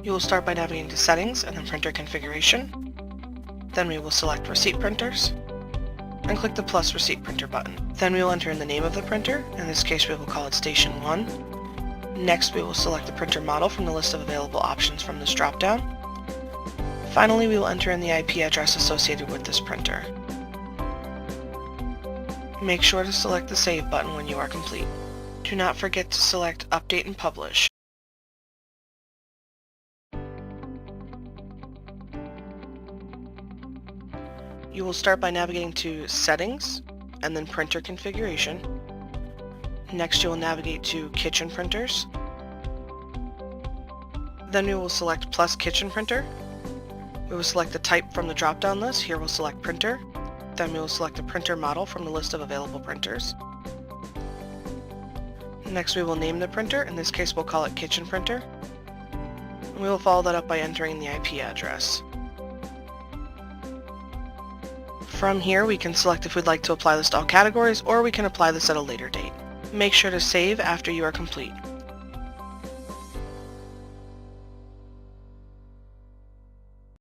You will start by navigating to Settings and then Printer Configuration. Then we will select Receipt Printers and click the plus Receipt Printer button. Then we will enter in the name of the printer. In this case we will call it Station 1. Next we will select the printer model from the list of available options from this drop-down. Finally we will enter in the IP address associated with this printer. Make sure to select the Save button when you are complete. Do not forget to select Update and Publish. You will start by navigating to Settings and then Printer Configuration. Next you will navigate to Kitchen Printers. Then we will select Plus Kitchen Printer. We will select the type from the drop-down list. Here we'll select Printer. Then we will select the printer model from the list of available printers. Next we will name the printer. In this case we'll call it Kitchen Printer. And we will follow that up by entering the IP address. From here we can select if we'd like to apply this to all categories, or we can apply this at a later date. Make sure to save after you are complete.